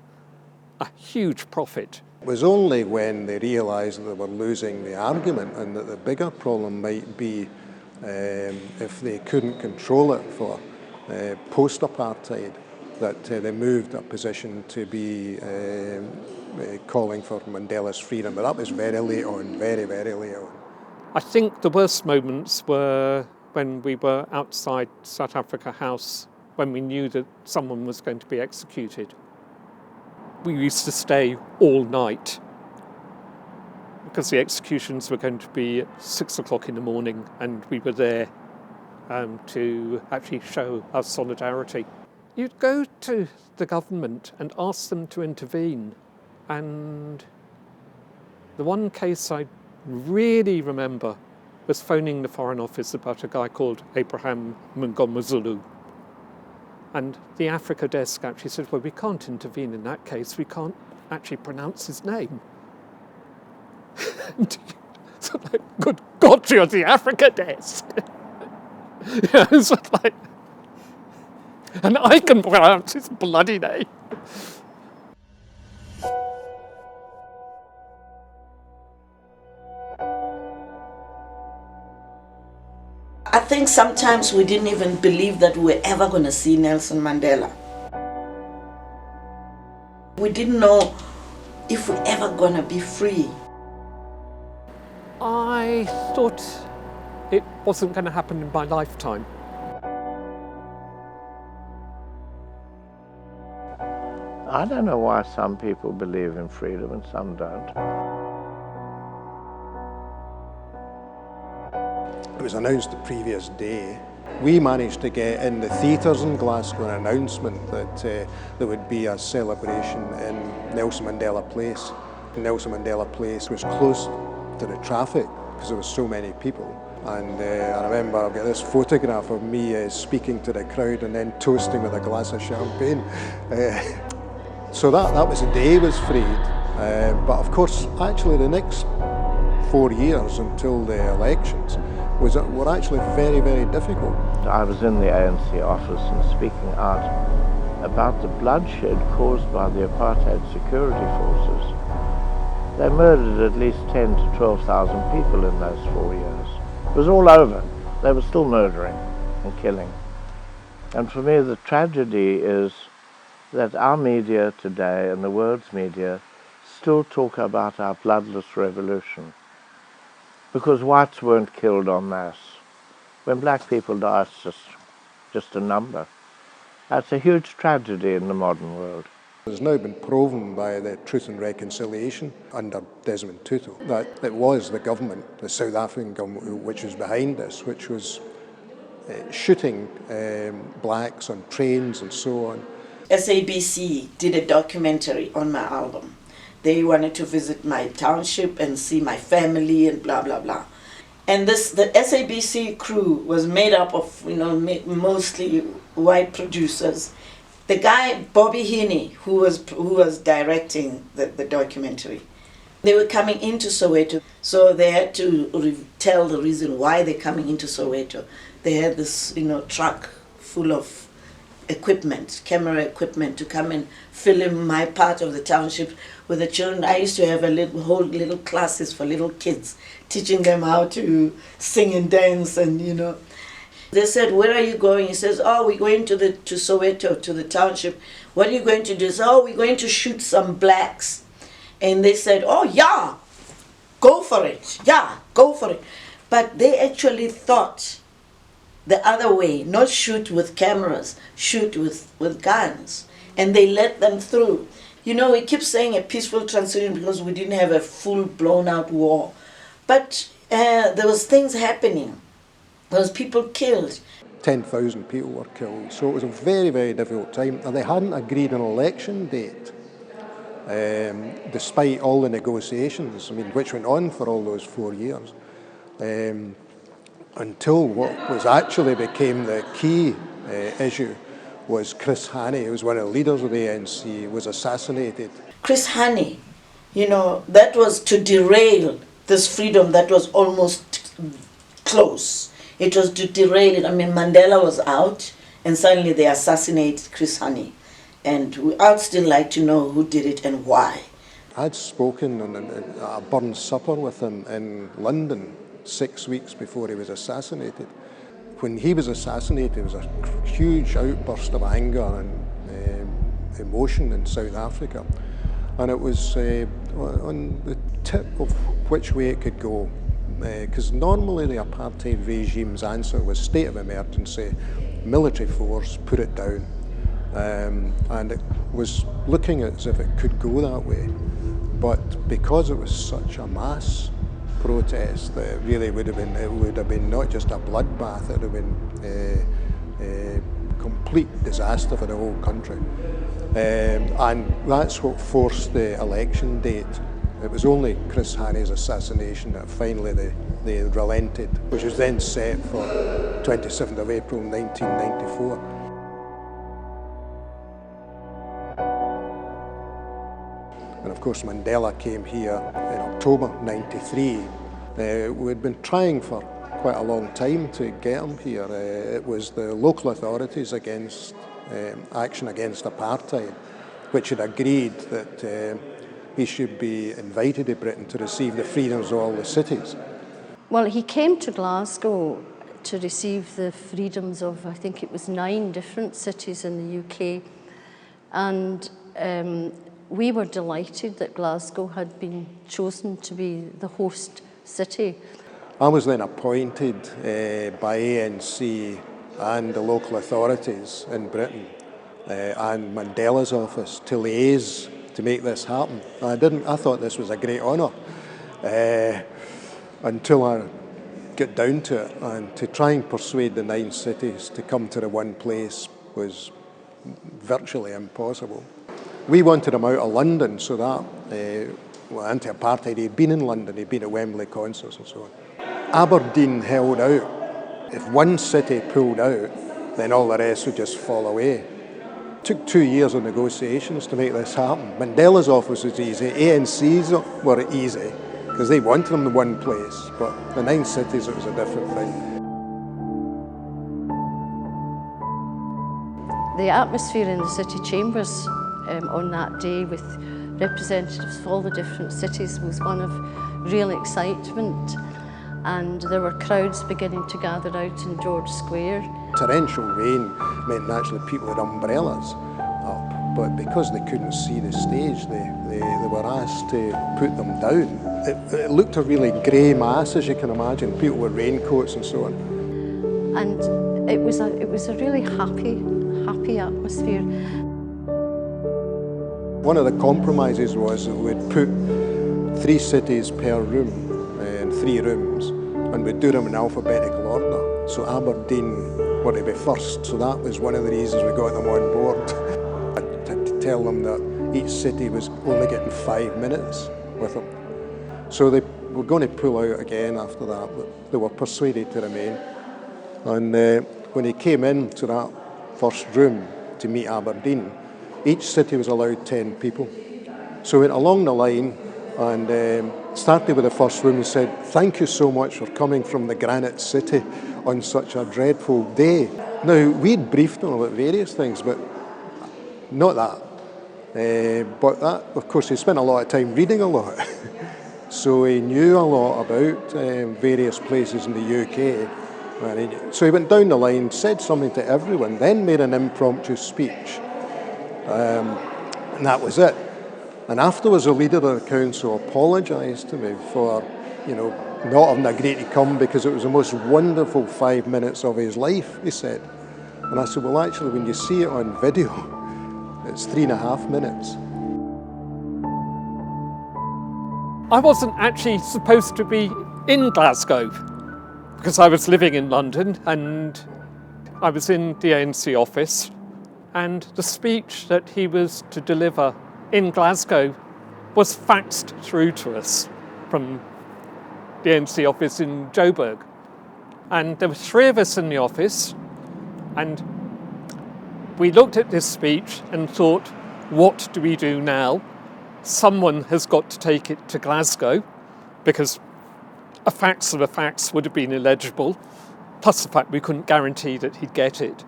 [SPEAKER 4] a huge profit.
[SPEAKER 3] It was only when they realised that they were losing the argument and that the bigger problem might be if they couldn't control it for post-apartheid that they moved their position to be calling for Mandela's freedom. But that was very late on, very, very late on.
[SPEAKER 4] I think the worst moments were when we were outside South Africa House, when we knew that someone was going to be executed. We used to stay all night because the executions were going to be at 6 o'clock in the morning, and we were there to actually show our solidarity. You'd go to the government and ask them to intervene, and the one case I really remember was phoning the Foreign Office about a guy called Abraham Mngomezulu. And the Africa desk actually said, well, we can't intervene in that case. We can't actually pronounce his name. So like, good God, you're the Africa desk. Yeah, it's like, and I can pronounce his bloody name.
[SPEAKER 2] I think sometimes we didn't even believe that we were ever going to see Nelson Mandela. We didn't know if we were ever going to be free.
[SPEAKER 4] I thought it wasn't going to happen in my lifetime.
[SPEAKER 1] I don't know why some people believe in freedom and some don't.
[SPEAKER 3] It was announced the previous day. We managed to get in the theatres in Glasgow an announcement that there would be a celebration in Nelson Mandela Place. Nelson Mandela Place was closed to the traffic because there were so many people. And I remember I've got this photograph of me speaking to the crowd and then toasting with a glass of champagne. So that was the day was freed. But of course, actually the next 4 years until the elections were actually very, very difficult.
[SPEAKER 1] I was in the ANC office and speaking out about the bloodshed caused by the Apartheid security forces. They murdered at least 10 to 12,000 people in those 4 years. It was all over. They were still murdering and killing. And for me, the tragedy is that our media today and the world's media still talk about our bloodless revolution. Because whites weren't killed en masse. When black people die, it's just a number. That's a huge tragedy in the modern world.
[SPEAKER 3] It's now been proven by the Truth and Reconciliation under Desmond Tutu that it was the government, the South African government, which was behind this, which was shooting blacks on trains and so on.
[SPEAKER 2] SABC did a documentary on my album. They wanted to visit my township and see my family and blah, blah, blah. And the SABC crew was made up of, mostly white producers. The guy, Bobby Heaney, who was directing the documentary, they were coming into Soweto, so they had to tell the reason why they're coming into Soweto. They had this, truck full of equipment, camera equipment, to come and film my part of the township with the children. I used to have whole little classes for little kids, teaching them how to sing and dance, and They said, where are you going? He says, oh, we're going to Soweto, to the township. What are you going to do? He says, oh, we're going to shoot some blacks. And they said, oh, yeah, go for it. Yeah, go for it. But they actually thought the other way, not shoot with cameras, shoot with guns. And they let them through. We keep saying a peaceful transition because we didn't have a full blown out war. But there was things happening. There was people killed.
[SPEAKER 3] 10,000 people were killed. So it was a very, very difficult time. And they hadn't agreed an election date, despite all the negotiations, which went on for all those 4 years. Until what was actually became the key issue was Chris Hani, who was one of the leaders of the ANC, was assassinated.
[SPEAKER 2] Chris Hani, you know, that was to derail this freedom that was almost close. It was to derail it. I mean, Mandela was out, and suddenly they assassinated Chris Hani. And I'd still like to know who did it and why.
[SPEAKER 3] I'd spoken at a Burns supper with him in London 6 weeks before he was assassinated. When he was assassinated, there was a huge outburst of anger and emotion in South Africa. And it was on the tip of which way it could go. Because normally the apartheid regime's answer was state of emergency, military force, put it down. And it was looking as if it could go that way. But because it was such a mass protest, that it really would have been not just a bloodbath, it would have been a complete disaster for the whole country. And that's what forced the election date. It was only Chris Hani's assassination that finally they relented, which was then set for 27th of April 1994. And of course Mandela came here in October '93. We'd been trying for quite a long time to get him here. It was the local authorities against Action Against Apartheid, which had agreed that he should be invited to Britain to receive the freedoms of all the cities.
[SPEAKER 5] Well, he came to Glasgow to receive the freedoms of, I think it was 9 different cities in the UK. And we were delighted that Glasgow had been chosen to be the host city.
[SPEAKER 3] I was then appointed by ANC and the local authorities in Britain and Mandela's office to liaise to make this happen. I thought this was a great honour until I got down to it, and to try and persuade the 9 cities to come to the one place was virtually impossible. We wanted him out of London so that, anti-apartheid, he'd been in London, he'd been at Wembley concerts and so on. Aberdeen held out. If one city pulled out, then all the rest would just fall away. It took 2 years of negotiations to make this happen. Mandela's office was easy, ANC's were easy, because they wanted him in one place, but the 9 cities, it was a different thing.
[SPEAKER 5] The atmosphere in the city chambers on that day with representatives of all the different cities was one of real excitement, and there were crowds beginning to gather out in George Square.
[SPEAKER 3] Torrential rain meant naturally people had umbrellas up, but because they couldn't see the stage, they were asked to put them down. It looked a really grey mass, as you can imagine, people with raincoats and so on.
[SPEAKER 5] And it was a really happy atmosphere.
[SPEAKER 3] One of the compromises was that we'd put 3 cities per room in 3 rooms, and we'd do them in alphabetical order. So Aberdeen were to be first, so that was one of the reasons we got them on board. I had to tell them that each city was only getting 5 minutes with them. So they were going to pull out again after that, but they were persuaded to remain. And when he came into that first room to meet Aberdeen, each city was allowed 10 people. So we went along the line and started with the first room and said, "Thank you so much for coming from the Granite City on such a dreadful day." Now, we'd briefed them about various things, but not that. But that, of course, he spent a lot of time reading a lot. So he knew a lot about various places in the UK. So he went down the line, said something to everyone, then made an impromptu speech. And that was it. And afterwards, the leader of the council apologised to me for, not having agreed to come because it was the most wonderful 5 minutes of his life, he said. And I said, well, actually, when you see it on video, it's 3.5 minutes.
[SPEAKER 4] I wasn't actually supposed to be in Glasgow because I was living in London, and I was in the ANC office, and the speech that he was to deliver in Glasgow was faxed through to us from the ANC office in Joburg. And there were 3 of us in the office, and We looked at this speech and thought, what do we do now? Someone has got to take it to Glasgow, because a fax of a fax would have been illegible, plus the fact we couldn't guarantee that he'd get it.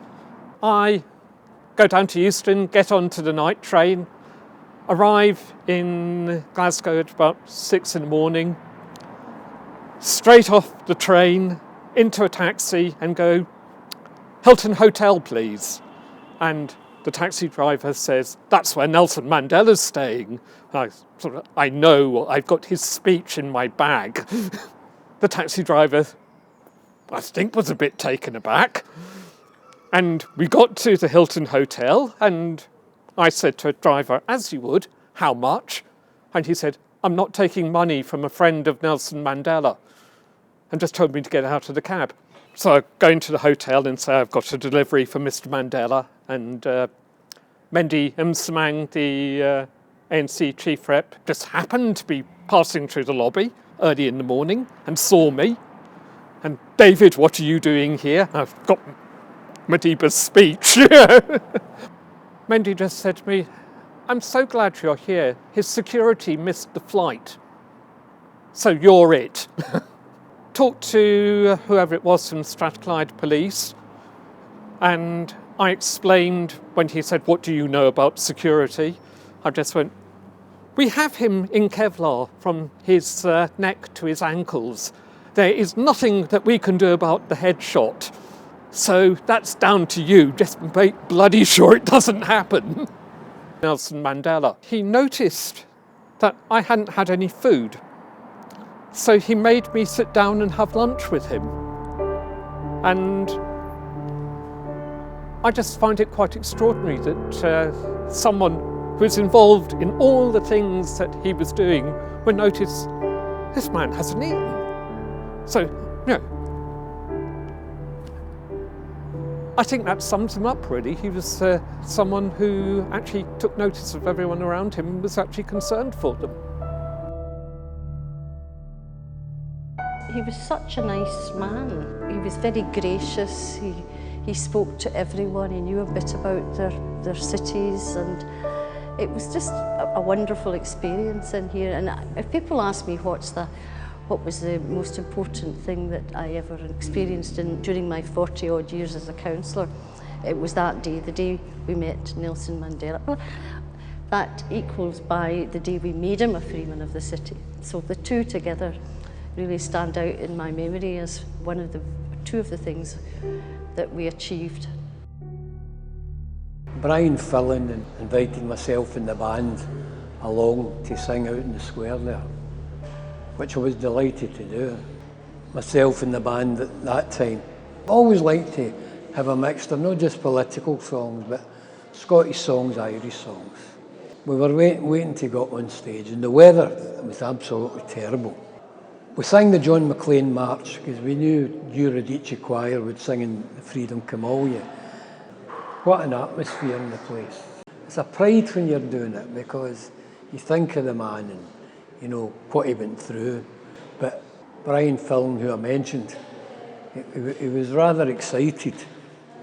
[SPEAKER 4] I go down to Euston, get onto the night train, arrive in Glasgow at about 6 in the morning, straight off the train, into a taxi and go, Hilton Hotel, please. And the taxi driver says, that's where Nelson Mandela's staying. I know, I've got his speech in my bag. The taxi driver, I think, was a bit taken aback. And we got to the Hilton Hotel and I said to a driver, as you would, how much? And he said, I'm not taking money from a friend of Nelson Mandela. And just told me to get out of the cab. So I go into the hotel and say, I've got a delivery for Mr. Mandela. And Mendy Msamang, the ANC chief rep, just happened to be passing through the lobby early in the morning and saw me. And David, what are you doing here? I've got Madiba's speech. Mendy just said to me, I'm so glad you're here. His security missed the flight. So you're it. Talked to whoever it was from Strathclyde Police, and I explained when he said, what do you know about security? I just went, we have him in Kevlar from his neck to his ankles. There is nothing that we can do about the headshot. So that's down to you. Just make bloody sure it doesn't happen. Nelson Mandela, he noticed that I hadn't had any food. So he made me sit down and have lunch with him. And I just find it quite extraordinary that someone who's involved in all the things that he was doing would notice, this man hasn't eaten. So, you know, I think that sums him up really. He was someone who actually took notice of everyone around him and was actually concerned for them.
[SPEAKER 5] He was such a nice man. He was very gracious. He spoke to everyone. He knew a bit about their cities, and it was just a wonderful experience in here. And if people ask me what was the most important thing that I ever experienced during my 40-odd years as a councillor, it was that day, the day we met Nelson Mandela. Well, that equals by the day we made him a freeman of the city. So the two together really stand out in my memory as two of the things that we achieved.
[SPEAKER 6] Brian Fillon invited myself and the band along to sing out in the square there, which I was delighted to do. Myself and the band at that time always liked to have a mixture, not just political songs, but Scottish songs, Irish songs. We were waiting to go on stage, and the weather was absolutely terrible. We sang the John McLean March because we knew Eurydice Choir would sing in the Freedom Come All Ye. What an atmosphere in the place. It's a pride when you're doing it because you think of the man and you know what he went through. But Brian Fillon, who I mentioned, he was rather excited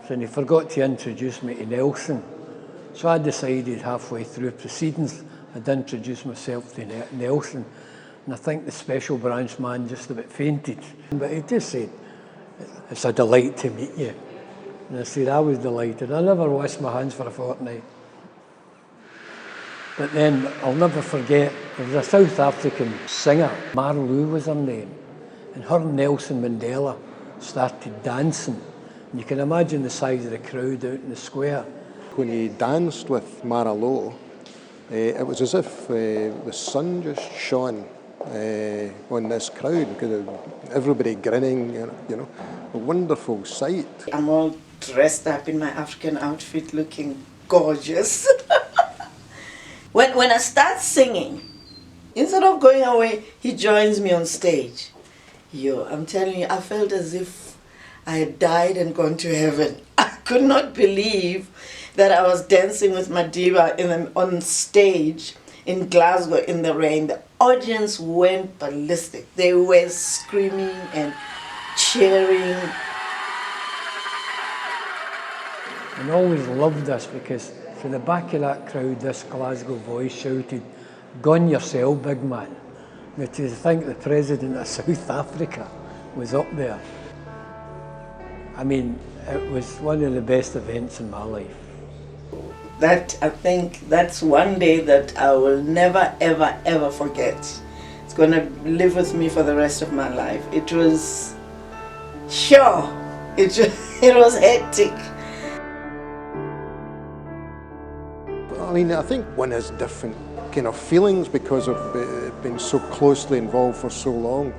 [SPEAKER 6] and he forgot to introduce me to Nelson. So I decided halfway through proceedings I'd introduce myself to Nelson. And I think the special branch man just about fainted. But he just said, it's a delight to meet you. And I said, I was delighted. I never washed my hands for a fortnight. But then I'll never forget, there was a South African singer, Marah Louw was her name. And her and Nelson Mandela started dancing. And you can imagine the size of the crowd out in the square.
[SPEAKER 3] When he danced with Marah Louw, it was as if the sun just shone on this crowd, because of everybody grinning, you know, a wonderful sight.
[SPEAKER 2] I'm all dressed up in my African outfit looking gorgeous. When I start singing, instead of going away, he joins me on stage. I'm telling you, I felt as if I had died and gone to heaven. I could not believe that I was dancing with Madiba on stage in Glasgow in the rain. The audience went ballistic. They were screaming and cheering.
[SPEAKER 6] And I always loved this because from the back of that crowd, this Glasgow voice shouted, "Gun yourself, big man." Now, to think the President of South Africa was up there. I mean, it was one of the best events in my life.
[SPEAKER 2] That, I think, that's one day that I will never, ever, ever forget. It's going to live with me for the rest of my life. It was, sure, it was hectic.
[SPEAKER 3] I mean, I think one has different kind of feelings because of being so closely involved for so long.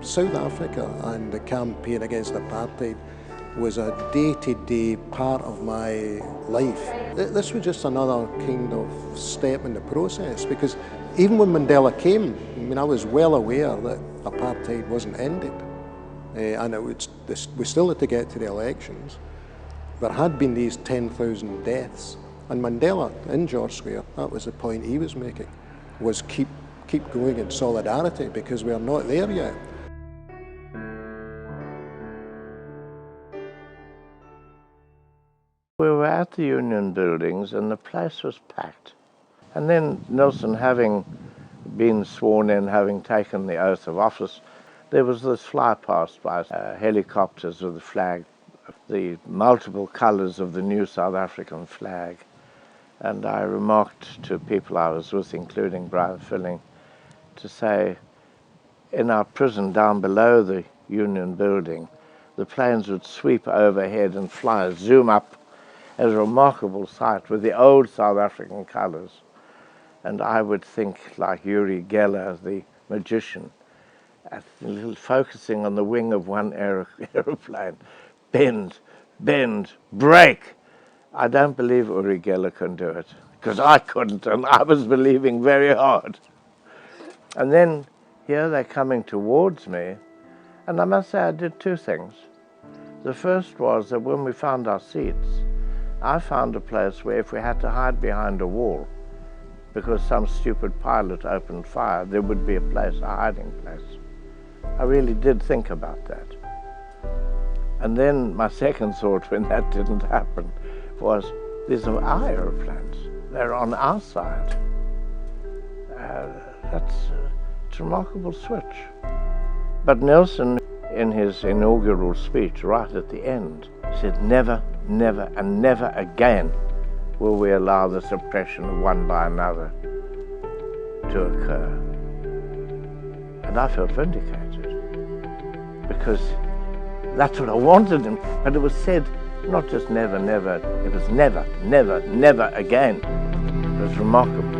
[SPEAKER 3] South Africa and the campaign against apartheid was a day-to-day part of my life. This was just another kind of step in the process, because even when Mandela came, I mean, I was well aware that apartheid wasn't ended, and we still had to get to the elections. There had been these 10,000 deaths, and Mandela in George Square, that was the point he was making, was keep going in solidarity, because we are not there yet.
[SPEAKER 1] We were at the Union buildings and the place was packed. And then Nelson, having been sworn in, having taken the oath of office, there was this fly past by helicopters with the flag, the multiple colours of the new South African flag. And I remarked to people I was with, including Brian Filling, to say, in our prison down below the Union building, the planes would sweep overhead and fly, zoom up, as a remarkable sight with the old South African colours. And I would think, like Uri Geller, the magician, focusing on the wing of one aeroplane, bend, bend, break. I don't believe Uri Geller can do it, because I couldn't, and I was believing very hard. And then here they're coming towards me, and I must say I did two things. The first was that when we found our seats, I found a place where if we had to hide behind a wall, because some stupid pilot opened fire, there would be a place, a hiding place. I really did think about that. And then my second thought when that didn't happen was, these are our aeroplanes. They're on our side. That's a remarkable switch. But Nelson, in his inaugural speech right at the end, said, never, never, and never again will we allow this oppression of one by another to occur. And I felt vindicated, because that's what I wanted him. But it was said, not just never, never, it was never, never, never again. It was remarkable.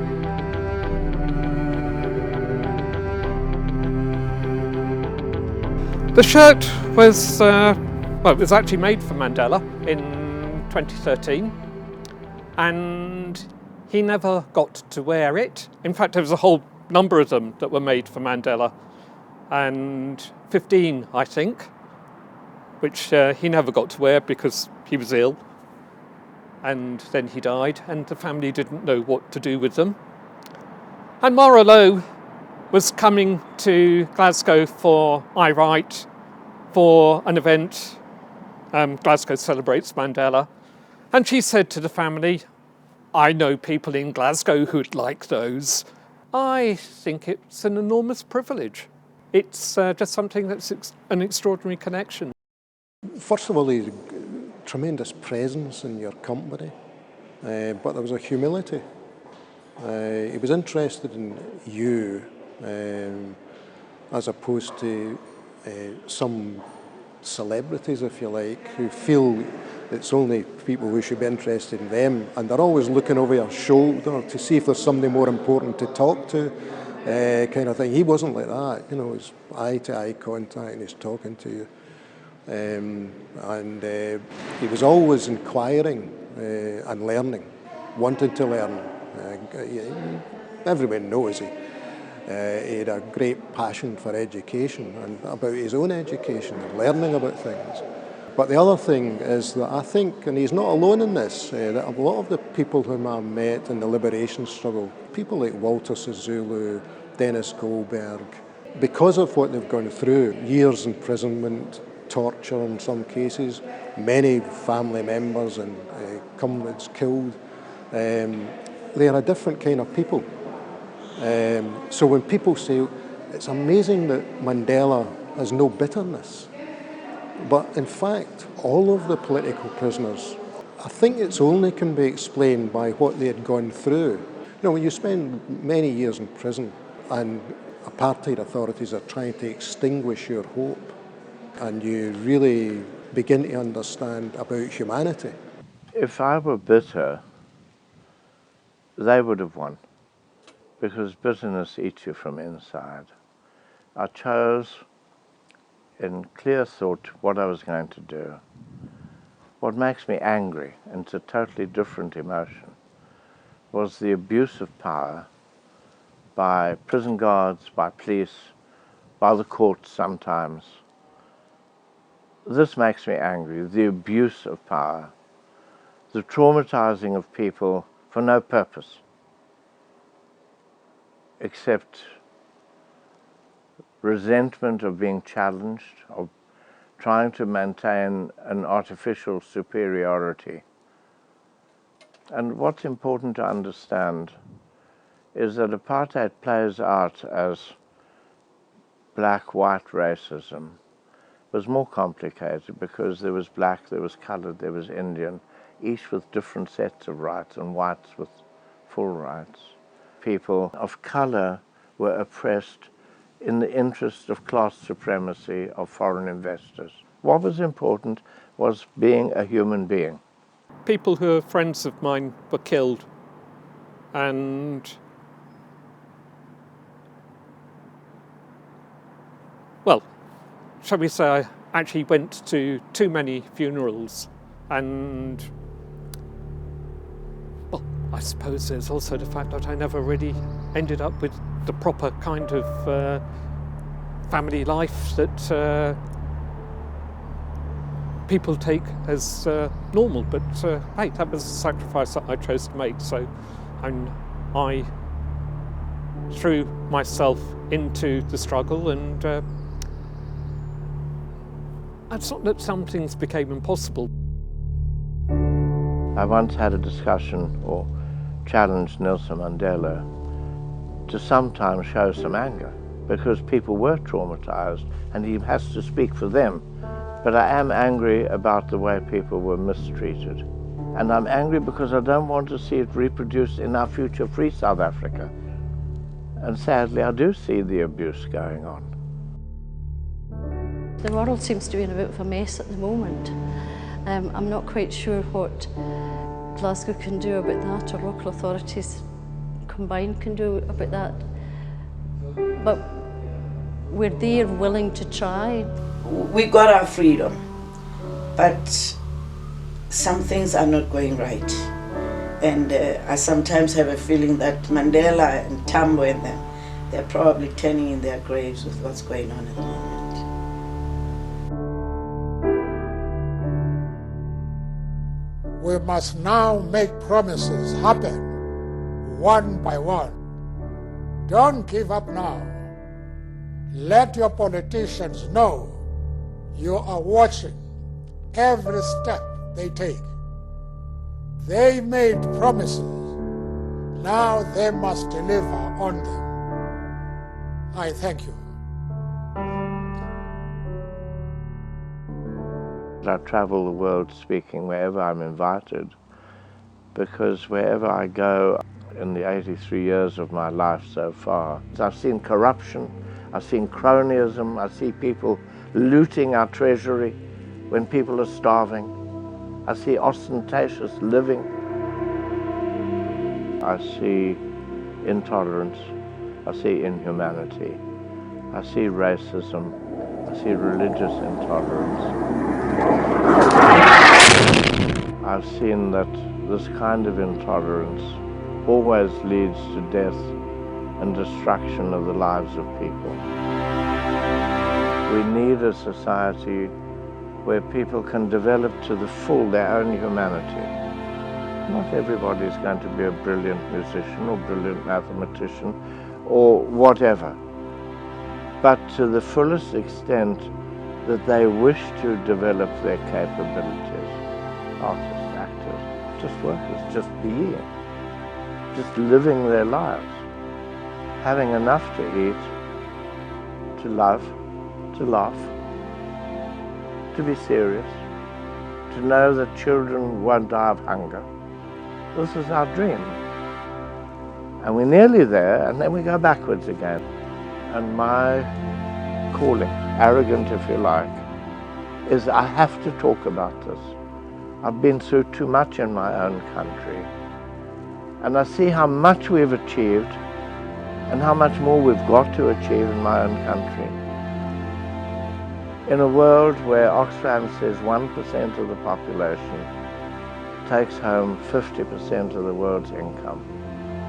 [SPEAKER 4] The shirt was, well, it was actually made for Mandela in 2013, and he never got to wear it. In fact, there was a whole number of them that were made for Mandela, and 15, I think, which he never got to wear because he was ill, and then he died, and the family didn't know what to do with them. And Marah Louw was coming to Glasgow for I Write, for an event, Glasgow Celebrates Mandela, and she said to the family, I know people in Glasgow who'd like those. I think it's an enormous privilege. It's just something that's an extraordinary connection.
[SPEAKER 3] First of all, he's a tremendous presence in your company, but there was a humility. He was interested in you, as opposed to some celebrities, if you like, who feel it's only people who should be interested in them, and they're always looking over your shoulder to see if there's somebody more important to talk to, kind of thing. He wasn't like that, you know, it's eye-to-eye contact and he's talking to you. And he was always inquiring and learning, wanting to learn. Everyone knows he had a great passion for education and about his own education and learning about things. But the other thing is that I think, and he's not alone in this, that a lot of the people whom I met in the liberation struggle, people like Walter Sisulu, Denis Goldberg, because of what they've gone through, years imprisonment, torture in some cases, many family members and comrades killed. They are a different kind of people. So when people say, it's amazing that Mandela has no bitterness, but in fact, all of the political prisoners, I think it's only can be explained by what they had gone through. You know, when you spend many years in prison and apartheid authorities are trying to extinguish your hope, and you really begin to understand about humanity.
[SPEAKER 1] If I were bitter, they would have won, because bitterness eats you from inside. I chose in clear thought what I was going to do. What makes me angry, and it's a totally different emotion, was the abuse of power by prison guards, by police, by the courts sometimes. This makes me angry, the abuse of power, the traumatizing of people for no purpose except resentment of being challenged, of trying to maintain an artificial superiority. And what's important to understand is that apartheid plays out as black-white racism. It was more complicated because there was black, there was colored, there was Indian, each with different sets of rights, and whites with full rights. People of color were oppressed in the interest of class supremacy of foreign investors. What was important was being a human being.
[SPEAKER 4] People who are friends of mine were killed, and well, shall we say I actually went to too many funerals, and well, I suppose there's also the fact that I never really ended up with the proper kind of family life that people take as normal, but hey, that was a sacrifice that I chose to make, so I threw myself into the struggle, and it's not that some things became impossible.
[SPEAKER 1] I once had a discussion or challenged Nelson Mandela to sometimes show some anger, because people were traumatized and he has to speak for them. But I am angry about the way people were mistreated. And I'm angry because I don't want to see it reproduced in our future free South Africa. And sadly, I do see the abuse going on.
[SPEAKER 5] The world seems to be in a bit of a mess at the moment. I'm not quite sure what Glasgow can do about that, or local authorities combined can do about that. But we're there willing to try.
[SPEAKER 2] We got our freedom, but some things are not going right. And I sometimes have a feeling that Mandela and Tambo and them, they're probably turning in their graves with what's going on at the moment.
[SPEAKER 15] We must now make promises happen one by one. Don't give up now. Let your politicians know you are watching every step they take. They made promises. Now they must deliver on them. I thank you.
[SPEAKER 1] I travel the world speaking wherever I'm invited, because wherever I go in the 83 years of my life so far, I've seen corruption, I've seen cronyism, I see people looting our treasury when people are starving. I see ostentatious living. I see intolerance, I see inhumanity, I see racism, I see religious intolerance. I've seen that this kind of intolerance always leads to death and destruction of the lives of people. We need a society where people can develop to the full their own humanity. Not everybody is going to be a brilliant musician or brilliant mathematician or whatever, but to the fullest extent that they wish to develop their capabilities. Artists, actors, just workers, just being, just living their lives, having enough to eat, to love, to laugh, to be serious, to know that children won't die of hunger. This is our dream. And we're nearly there, and then we go backwards again. And my calling, arrogant if you like, is I have to talk about this. I've been through too much in my own country. And I see how much we've achieved and how much more we've got to achieve in my own country. In a world where Oxfam says 1% of the population takes home 50% of the world's income,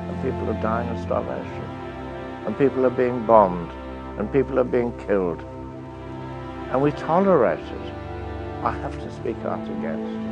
[SPEAKER 1] and people are dying of starvation, and people are being bombed, and people are being killed, and we tolerate it, I have to speak out against.